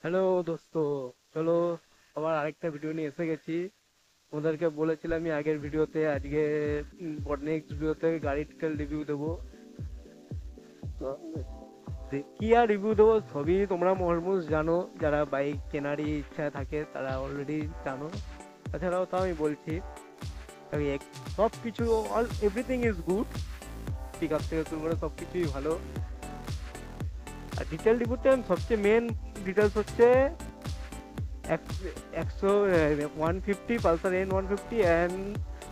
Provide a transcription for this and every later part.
Hello দোস্ত, চলো আবার আরেকটা ভিডিও নিয়ে এসে গেছি। ওদেরকে বলেছিলাম আমি আগের ভিডিওতে, আজকে নেক্সট ভিডিওতে গাড়ির ডিটেল রিভিউ দেবো। তো কি আর রিভিউ দেবো, সবই তোমরা অলমোস্ট জানো। যারা বাইক কেনারই ইচ্ছা থাকে তারা অলরেডি জানো। তাছাড়াও তাও আমি বলছি, আমি সব কিছু, all everything is good. Pick up থেকে শুরু করে সব কিছুই ভালো। আর ডিটেল রিভিউতে সবচেয়ে মেন ডিটেলস হচ্ছে একশো 150 Pulsar N 150 and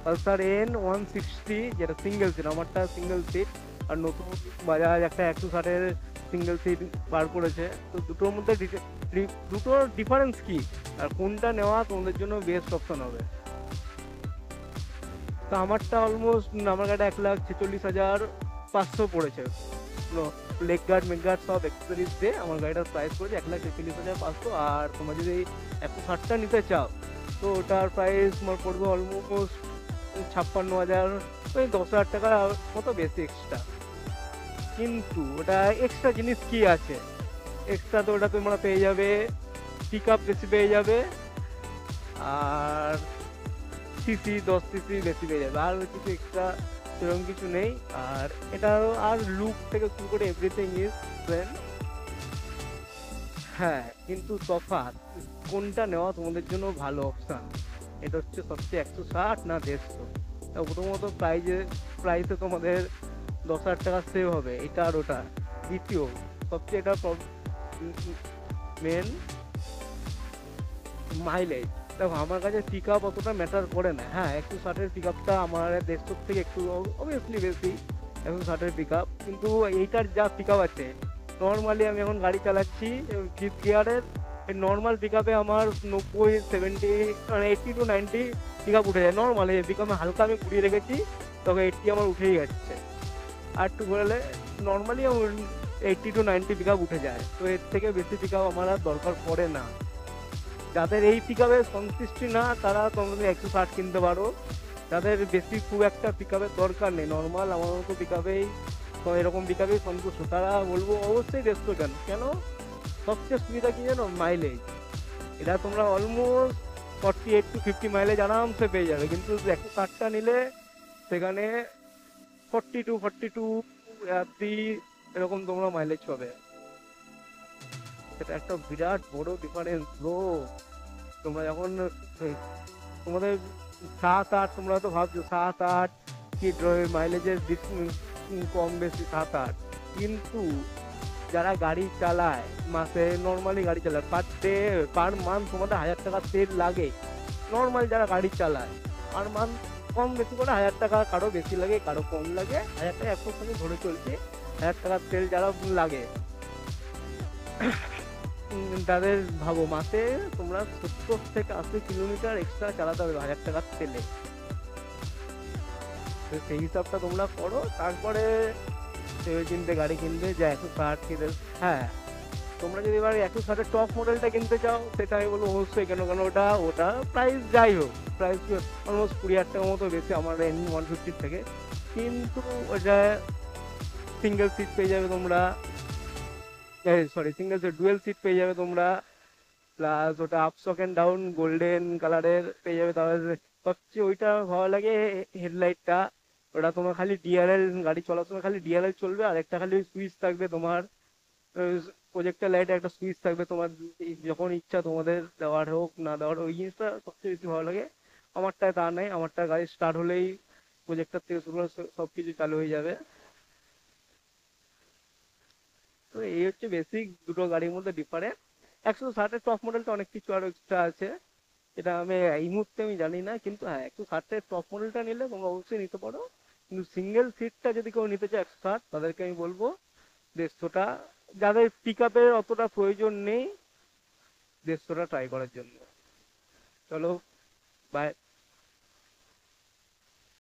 Pulsar N 160, যেটা সিঙ্গেল সিট, আমারটা সিঙ্গেল সিট। আর নতুন বাজাজ একটা 160-এর সিঙ্গেল সিট বার করেছে। তো দুটোর মধ্যে দুটোর ডিফারেন্স কি আর কোনটা নেওয়া তোমাদের জন্য বেস্ট অপশন হবে? তো আমারটা অলমোস্ট, আমার গাড়িটা 1,46,500 পড়েছে। লেগ গার্ড মেগ গার্ড সব এক্সেসরিজ দিয়ে আমার গাড়িটার প্রাইস পড়েছে 1,46,500। আর তোমরা যদি 160টা নিতে চাও তো ওটার প্রাইস তোমার পড়বে অলমোস্ট 56,000, ওই 10,000 টাকার মতো বেশি এক্সট্রা। কিন্তু ওটা এক্সট্রা জিনিস কি আছে? এক্সট্রা তো ওটা তোমরা পেয়ে যাবে, পিক আপ বেশি পেয়ে যাবে, আর সিসি 10 সিসি বেশি পেয়ে যাবে, আর কিছু এক্সট্রা সেরকম কিছু নেই। আর এটা, আর লুক থেকে শুরু করে এভরিথিং ইজ সেম। হ্যাঁ, কিন্তু তফাৎ কোনটা নেওয়া তোমাদের জন্য ভালো অপশন, এটা হচ্ছে সবচেয়ে 160 না 150। প্রথমত প্রাইসে তোমাদের 10,000 টাকা সেভ হবে, এটা আর ওটা। দ্বিতীয় সবচেয়ে এটা মেন, মাইলেজ। দেখো আমার কাছে পিক আপ অতটা ম্যাটার করে না। হ্যাঁ, 160-এর পিক আপটা আমার 150 থেকে একটু অবভিয়াসলি বেশি, 160-এর পিক আপ। কিন্তু এইটার যা পিক আপ আছে, নর্মালি আমি এখন গাড়ি চালাচ্ছি 5th গিয়ারের, এই নর্মাল পিক আপে আমার 90-70, মানে 80-90 পিক আপ উঠে যায় নর্মালি। পিক আপে হালকা আমি ঘুরিয়ে রেখেছি, তবে 80 আমার উঠেই যাচ্ছে। আর একটু ঘোরালে নর্মালি 80-90 পিক আপ উঠে যায়। তো এর থেকে বেশি পিক আপ আমার আর দরকার পড়ে না। যাদের এই পিকআপে সন্তুষ্টি না তারা তোমরা 160 কিনতে পারো। যাদের বেশি খুব একটা পিকআপের দরকার নেই, নর্মাল আমার মতো পিকআপেই, তো এরকম পিকআপেই সন্তুষ্ট, তারা বলবো অবশ্যই 150। কেন কেন সবচেয়ে সুবিধা কি জানো? মাইলেজ। এটা তোমরা অলমোস্ট 48-50 মাইলেজ আরামসে পেয়ে যাবে। কিন্তু 160টা নিলে সেখানে 42-42 এরকম তোমরা মাইলেজ পাবে। সেটা একটা বিরাট বড় ডিফারেন্স ব্রো। তোমরা যখন তোমাদের 7-8, তোমরা তো ভাবছো 7-8 কি মাইলেজের কম বেশি 7-8, কিন্তু যারা গাড়ি চালায়, মাসে নর্মালি গাড়ি চালায়, পার ডে পার মান্থ তোমাদের 1,000 টাকা তেল লাগে। নর্মাল যারা গাড়ি চালায় পার মান্থ কম বেশি করে 1,000 টাকা, কারো বেশি লাগে কারো কম লাগে, 1,000 টাকা একশো ধরে চলছে। 1,000 টাকার তেল যারা লাগে, তাদের ভাবো মাসে তোমরা 70 থেকে 80 কিলোমিটার এক্সট্রা চালাতে হবে 1,000 টাকার তেলে। তো সেই হিসাবটা তোমরা করো, তারপরে ভেবে চিন্তে গাড়ি কিনবে যে 160 কিনে। হ্যাঁ, তোমরা যদি এবার 160-এর টপ মডেলটা কিনতে চাও, সেটা আমি বলবো অবশ্যই কেন, কেন ওটা ওটা প্রাইস যাই হোক, প্রাইস অলমোস্ট 20,000 টাকা মতো বেশি আমার N 150 থেকে। কিন্তু ওটা সিঙ্গেল সিট পেয়ে যাবে তোমরা, sorry single seat, dual seat পেয়ে যাবে তোমরা। প্লাস ওটা up shock and down golden কালারের পেয়ে যাবে। তাহলে সবচেয়ে ওইটা ভালো লাগে হেডলাইটটা। ওটা তোমার খালি ডিআরএল, গাড়ি চলার সময় খালি ডিআরএল চলবে, আর একটা খালি সুইচ থাকবে তোমার, প্রজেক্টর লাইটে একটা সুইচ থাকবে তোমার, যখন ইচ্ছা তোমাদের দেওয়ার হোক না দেওয়ার, ওই জিনিসটা সবচেয়ে বেশি ভালো লাগে। আমারটায় তা নেই, আমারটা গাড়ি স্টার্ট হলেই প্রজেক্টর থেকে শুরু করে সবকিছু চালু হয়ে যাবে। তো এই হচ্ছে বেসিক দুটো গাড়ির মধ্যে ডিফারেন্স। 160-এর টপ মডেলটা অনেক কিছু আরো এক্সট্রা আছে, এটা আমি এই মুহূর্তে আমি জানি না। কিন্তু হ্যাঁ, 160-এর টপ মডেলটা নিলে তোমরা অবশ্যই নিতে পারো। কিন্তু সিঙ্গেল সিটটা যদি কেউ নিতে চায় 160, তাদেরকে আমি বলবো 150টা। যাদের পিক আপের অতটা প্রয়োজন নেই, 150টা ট্রাই করার জন্য। চলো, বাই।